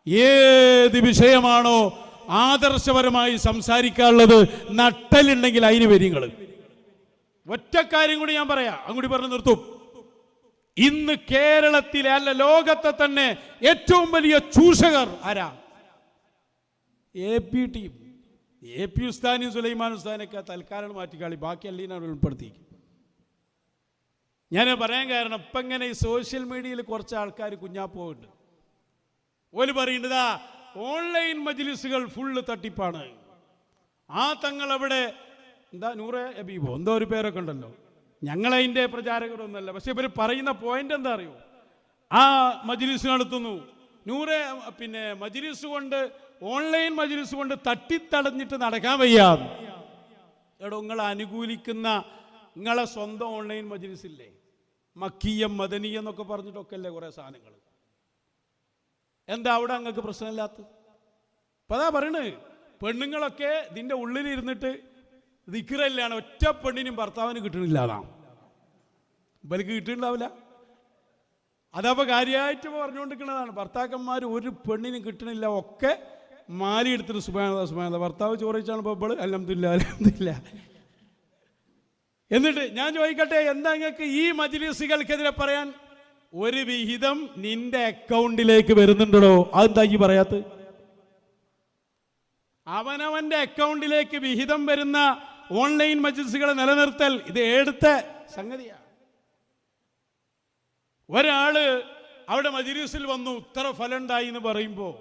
ഏത് വിഷയമാണോ ആദർശപരമായി സംസാരിക്കാനുള്ളത്, നട്ടലുണ്ടെങ്കിൽ അതിന് വരിങ്ങൾ. ഒറ്റ കാര്യം കൂടി ഞാൻ പറയാം, അങ്ങോട്ട് പറഞ്ഞു നിർത്തും. ഇന്ന് കേരളത്തിലെ അല്ല ലോകത്തെ തന്നെ ഏറ്റവും വലിയ ചൂഷകർ ആരാ? AP team. AP ഉസ്താനും സുലൈമാൻ ഉസ്താനൊക്കെ തൽക്കാലം മാറ്റിക്കാളി, ബാക്കി എല്ലാം ഉൾപ്പെടുത്തി. ഞാൻ പറയാൻ കാരണം, ഇപ്പം ഇങ്ങനെ ഈ സോഷ്യൽ മീഡിയയിൽ കുറച്ച് ആൾക്കാർ കുഞ്ഞാപ്പോണ്ട് ഓല് പറയുന്നതാ ഓൺലൈൻ മജ്ലിസുകൾ ഫുള്ള് തട്ടിപ്പാണ്. ആ തങ്ങൾ അവിടെ എന്താ നൂറെ അബീബോ എന്തോ ഒരു പേരൊക്കെ ഉണ്ടല്ലോ, ഞങ്ങളതിൻ്റെ പ്രചാരകരൊന്നുമല്ല. പക്ഷെ ഇവർ പറയുന്ന പോയിന്റ് എന്താ അറിയോ? ആ മജ്ലിസ് നടത്തുന്നു, നൂറെ പിന്നെ മജ്ലിസ് കൊണ്ട് ഓൺലൈൻ മജ്ലിസ് കൊണ്ട് തട്ടിത്തടഞ്ഞിട്ട് നടക്കാൻ വയ്യ. എടോ, നിങ്ങൾ അനുകൂലിക്കുന്ന നിങ്ങളെ സ്വന്തം ഓൺലൈൻ മജ്ലിസ് ഇല്ലേ, മക്കീയം മദനീയം എന്നൊക്കെ പറഞ്ഞിട്ടൊക്കെ അല്ലേ കുറേ സാധനങ്ങൾ. എന്താ അവിടെ നിങ്ങൾക്ക് പ്രശ്നമില്ലാത്തത്? അപ്പം അതാ പറയണത്, പെണ്ണുങ്ങളൊക്കെ ഇതിൻ്റെ ഉള്ളിലിരുന്നിട്ട് ദിക്റല്ലാണ്, ഒറ്റ പെണ്ണിനും ഭർത്താവിന് കിട്ടണില്ല. അതാണ് ഇവർക്ക് കിട്ടുന്നുണ്ടാവില്ല. അതപ്പോൾ കാര്യമായിട്ട് പറഞ്ഞുകൊണ്ടിരിക്കുന്നതാണ്. ഭർത്താക്കന്മാർ ഒരു പെണ്ണിനും കിട്ടണില്ല, ഒക്കെ മാലി എടുത്തിട്ട് സുബ്ഹാനല്ലാഹ് ഭർത്താവ് ചോദിച്ചാണ് ഇപ്പോൾ അൽഹംദുലില്ലാ. എന്നിട്ട് ഞാൻ ചോദിക്കട്ടെ, എന്താ നിങ്ങൾക്ക് ഈ മജ്ലിസുകൾക്കെതിരെ പറയാൻ? ഒരു വിഹിതം നിന്റെ അക്കൗണ്ടിലേക്ക് വരുന്നുണ്ടോ? അതെന്താ ഈ പറയാത്ത? അവനവന്റെ അക്കൗണ്ടിലേക്ക് വിഹിതം വരുന്ന ഓൺലൈൻ മജ്ലിസുകളെ നിലനിർത്തൽ ഇത് എടുത്ത സംഗതിയാണ്. ഒരാള് അവിടെ മജ്ലിസിൽ വന്നു ഇത്ര ഫലം ഉണ്ടായി എന്ന് പറയുമ്പോൾ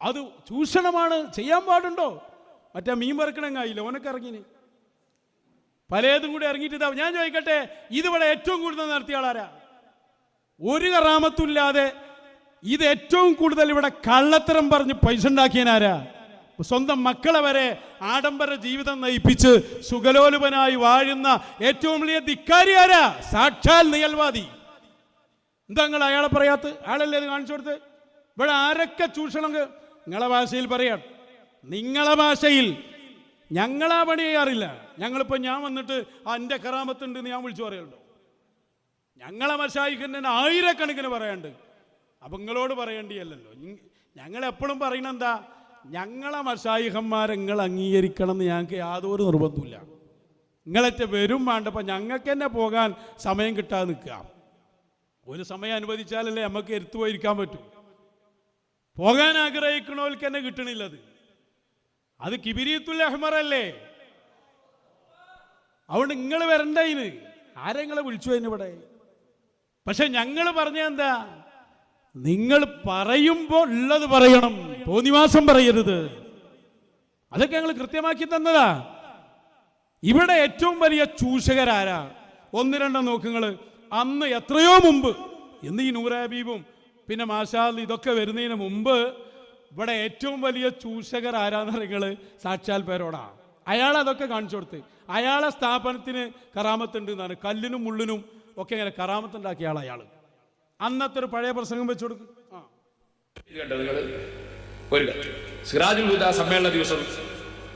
അത് ചൂഷണമാണ്, ചെയ്യാൻ പാടുണ്ടോ? മറ്റേ മീൻ വറുക്കണമെങ്കിൽ ഓനൊക്കെ ഇറങ്ങിന് പലതും കൂടി ഇറങ്ങിയിട്ട് ഇതാ. ഞാൻ ചോദിക്കട്ടെ, ഇതിവിടെ ഏറ്റവും കൂടുതൽ നടത്തിയ ആളാരാ? ഒരു കറാമത്തുമില്ലാതെ ഇത് ഏറ്റവും കൂടുതൽ ഇവിടെ കള്ളത്തരം പറഞ്ഞ് പൈസ ഉണ്ടാക്കിയനാരാ? സ്വന്തം മക്കളെ വരെ ആഡംബര ജീവിതം നയിപ്പിച്ച് സുഖലോലുപനായി വാഴുന്ന ഏറ്റവും വലിയ ധിക്കാരി ആരാ? സാക്ഷാൽ നിയൽവാദി. എന്താ നിങ്ങൾ അയാളെ പറയാത്ത? അയാളല്ലേ ഇത് കാണിച്ചു കൊടുത്ത്? ഇവിടെ ആരൊക്കെ ചൂഷണം നിങ്ങളെ ഭാഷയിൽ പറയാം, നിങ്ങളെ ഭാഷയിൽ. ഞങ്ങളാ പണി ചെയ്യാറില്ല. ഞങ്ങളിപ്പോൾ ഞാൻ വന്നിട്ട് എൻ്റെ കറാമത്തുണ്ട് എന്ന് ഞാൻ വിളിച്ചു പറയുന്നുണ്ടോ? ഞങ്ങളെ മശായിഖിന് ആയിരക്കണക്കിന് പറയാണ്ട്. അപ്പം നിങ്ങളോട് പറയേണ്ടിയല്ലോ. ഞങ്ങളെപ്പോഴും പറയണ എന്താ, ഞങ്ങളെ മശായിഖന്മാരെ നിങ്ങൾ അംഗീകരിക്കണം എന്ന് ഞങ്ങൾക്ക് യാതൊരു നിർബന്ധമില്ല. നിങ്ങളൊക്കെ വരും വേണ്ടപ്പോൾ ഞങ്ങൾക്ക് തന്നെ പോകാൻ സമയം കിട്ടാതെ നിൽക്കുക. ഒരു സമയം അനുവദിച്ചാലല്ലേ നമുക്ക് എടുത്തു പോയിരിക്കാൻ പറ്റൂ. പോകാൻ ആഗ്രഹിക്കണവർക്ക് തന്നെ കിട്ടണില്ലത്. അത് കിബിരിയത്തുൽ അഹ്മറല്ലേ? അതുകൊണ്ട് നിങ്ങൾ വരണ്ടതിന് ആരെങ്ങളെ വിളിച്ചു അതിനിവിടെ. പക്ഷെ ഞങ്ങൾ പറഞ്ഞ എന്താ, നിങ്ങൾ പറയുമ്പോൾ ഉള്ളത് പറയണം, തോന്നിവാസം പറയരുത്. അതൊക്കെ ഞങ്ങൾ കൃത്യമാക്കി തന്നതാ. ഇവിടെ ഏറ്റവും വലിയ ചൂഷകരാരാ? ഒന്ന് രണ്ടെണ്ണം നോക്കുങ്ങൾ. അന്ന് എത്രയോ മുമ്പ്, ഇന്ന് ഈ നൂറെ ഹബീബും പിന്നെ മാഷാഅല്ലാഹ് ഇതൊക്കെ വരുന്നതിന് മുമ്പ് ഇവിടെ ഏറ്റവും വലിയ ചൂഷകർ ആരാന്ന് നിങ്ങൾ സാക്ഷാൽ പേരോടാ. അയാൾ അതൊക്കെ കാണിച്ചു കൊടുത്ത് അയാളെ സ്ഥാപനത്തിന് കറാമത്തുണ്ട് എന്നാണ്. കല്ലിനും മുള്ളിനും ഒക്കെ ഇങ്ങനെ കറാമത്തുണ്ടാക്കിയ ആൾ അയാൾ. അന്നത്തെ ഒരു പഴയ പ്രസംഗം വെച്ചു കൊടുക്കും. സിറാജുൽ ഹുദ സമ്മേളന ദിവസം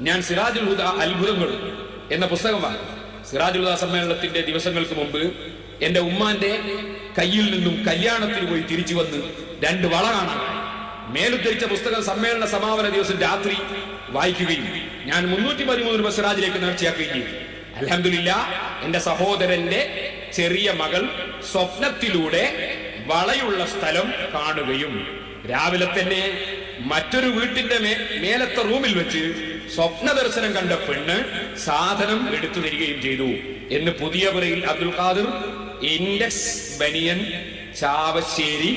ഞാൻ സിറാജുൽ ഹുദ അത്ഭുതങ്ങൾ എന്ന പുസ്തകമാണ്. സിറാജുൽ ഹുദ സമ്മേളനത്തിന്റെ ദിവസങ്ങൾക്ക് മുമ്പ് എന്റെ ഉമ്മാന്റെ കയ്യിൽ നിന്നും കല്യാണത്തിന് പോയി തിരിച്ചു വന്ന് 2 വള കാണാൻ മേലുദ്ധരിച്ച പുസ്തകം സമ്മേളന സമാപന ദിവസം രാത്രി വായിക്കുകയും ഞാൻ 313 രൂപ സിറാജിലേക്ക് നേർച്ചയാക്കുകയും ചെയ്തു. അൽഹംദുലില്ലാഹ്, എന്റെ സഹോദരന്റെ ചെറിയ മകൾ സ്വപ്നത്തിലൂടെ വളയുള്ള സ്ഥലം കാണുകയും രാവിലെ തന്നെ മറ്റൊരു വീട്ടിന്റെ മേലത്തെ റൂമിൽ വെച്ച് സ്വപ്ന ദർശനം കണ്ട പെണ്ണ് സാധനം എടുത്തു തരികയും ചെയ്തു എന്ന് പുതിയപുരയിൽ അബ്ദുൽ ഖാദിർ ഇൻഡെക്സ് ബനിയൻ ചാവശ്ശേരി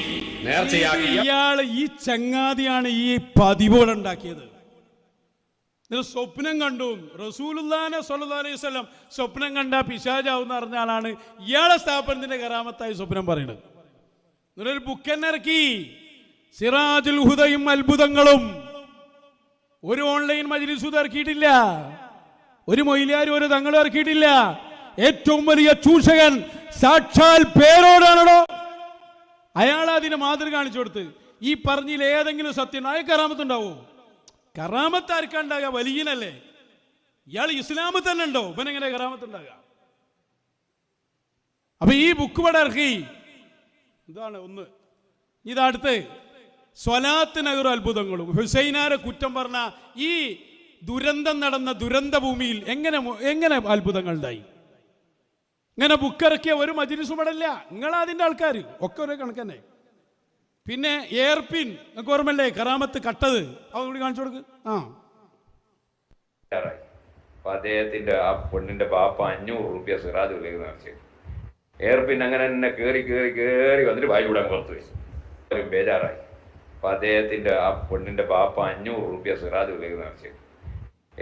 നേർച്ചയാക്കിയ ഇയാള് ഈ ചങ്ങാതിയാണ് ഈ പതിവുണ്ടാക്കിയത്. സ്വപ്നം കണ്ടു റസൂലുള്ളാഹി സ്വല്ലല്ലാഹു അലൈഹി വസല്ലം സ്വപ്നം കണ്ട പിശാചാവെന്ന് പറഞ്ഞ ആളാണ് ഇയാളെ സ്ഥാപനത്തിന്റെ കറാമത്തായി സ്വപ്നം പറയുന്നത്. ഒരു ബുക്ക് തന്നെ ഇറക്കി, സിറാജുൽ ഹുദയും അത്ഭുതങ്ങളും. ഒരു ഓൺലൈൻ മജ്ലിസ് ഇറക്കിയിട്ടില്ല, ഒരു മൊയ്ലിയാരും ഒരു തങ്ങളും ഇറക്കിയിട്ടില്ല. ഏറ്റവും വലിയ ചൂഷകൻ സാക്ഷാൽ പേരോടാണോ? അയാൾ അതിന് മാതൃക കാണിച്ചു കൊടുത്ത് ഈ പറഞ്ഞതിൽ ഏതെങ്കിലും സത്യം ആയ കറാമത്തുണ്ടാവോ? കറാമത്ത് ആർക്കാണ്ടാകുക? വലിയനല്ലേ? ഇയാൾ ഇസ്ലാമിൽ തന്നെ ഉണ്ടോ? ഇവനെങ്ങനെ കറാമത്തുണ്ടാകുക? അപ്പൊ ഈ ബുക്ക് ഇവിടെ ഇറക്കി. ഇതാണ് ഒന്ന്. ഇതടുത്ത് സ്വലാത്തിനകർ അത്ഭുതങ്ങളും. ഹുസൈനാരെ കുറ്റം പറഞ്ഞ ഈ ദുരന്തം നടന്ന ദുരന്ത ഭൂമിയിൽ എങ്ങനെ അത്ഭുതങ്ങൾ ഉണ്ടായി? ഇങ്ങനെ ബുക്കിറക്കിയ ഒരു മജ്‌ലിസും ഇടല്ല. നിങ്ങളതിൻ്റെ ആൾക്കാർ ഒക്കെ ഒരേ കണക്കന്നെ. പിന്നെ എയർപിൻ നിങ്ങൾക്ക് ഓർമ്മല്ലേ, കറാമത്ത് കട്ടത്, അതുകൂടി കാണിച്ചു കൊടുക്ക്. അപ്പൊ അദ്ദേഹത്തിന്റെ ആ പെണ്ണിന്റെ പാപ്പ 500 രൂപ സിറാജ് നേർച്ചു. എയർപിൻ അങ്ങനെ തന്നെ കേറി വന്നിട്ട് വായി വിടാൻ പുറത്തു വെച്ചു. ബേജാറായി. അപ്പൊ അദ്ദേഹത്തിന്റെ ആ പെണ്ണിന്റെ പാപ്പ 500 രൂപ സിറാജ് നേർച്ചു.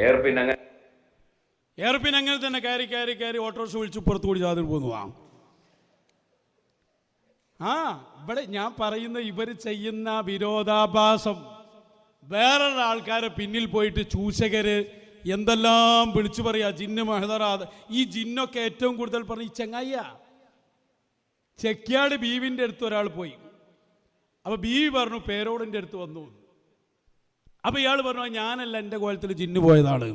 എയർപിൻ അങ്ങനെ തന്നെ കയറി ഓട്ടോറിക്ഷ വിളിച്ച് പുറത്തു കൂടി ചാതിൽ പോന്നു. ഇവിടെ ഞാൻ പറയുന്ന ഇവർ ചെയ്യുന്ന വിരോധാഭാസം, വേറൊരാൾക്കാരെ പിന്നിൽ പോയിട്ട് ചൂഷകര് എന്തെല്ലാം വിളിച്ചു പറയാ, ജിന്ന് മഹദറാദ്. ഈ ജിന്നൊക്കെ ഏറ്റവും കൂടുതൽ പറഞ്ഞ ഈ ചെങ്ങായ ചെക്യാട് ബീവിൻ്റെ അടുത്ത് ഒരാൾ പോയി. അപ്പൊ ബീവി പറഞ്ഞു പേരോടിൻ്റെ അടുത്ത് വന്നു. അപ്പൊ ഇയാൾ പറഞ്ഞു ഞാനല്ല, എൻ്റെ കോലത്തിൽ ജിന്ന് പോയതാണ്.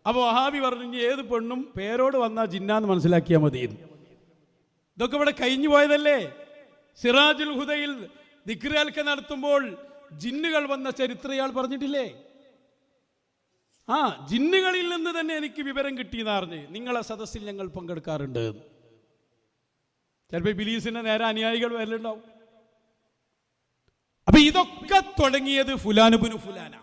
അപ്പൊ വഹാബി പറഞ്ഞു ഇനി ഏത് പെണ്ണും പേരോട് വന്നാൽ ജിന്നാന്ന് മനസ്സിലാക്കിയാൽ മതി. ഇതൊക്കെ ഇവിടെ കഴിഞ്ഞു പോയതല്ലേ. സിറാജുൽ ഹുദയിൽ ദിക്റുകൾക്ക് നടത്തുമ്പോൾ ജിന്നുകൾ വന്ന ചരിത്രം ഇയാൾ പറഞ്ഞിട്ടില്ലേ? ജിന്നുകളിൽ നിന്ന് തന്നെ എനിക്ക് വിവരം കിട്ടിയെന്ന് അറിഞ്ഞ് നിങ്ങളെ സദസ്സിൽ ഞങ്ങൾ പങ്കെടുക്കാറുണ്ട്. ചിലപ്പോൾ ബിലീസിന്റെ നേരെ അനുയായികൾ വരലുണ്ടാവും. അപ്പൊ ഇതൊക്കെ തുടങ്ങിയത് ഫുലാനുബിനു ഫുലാന.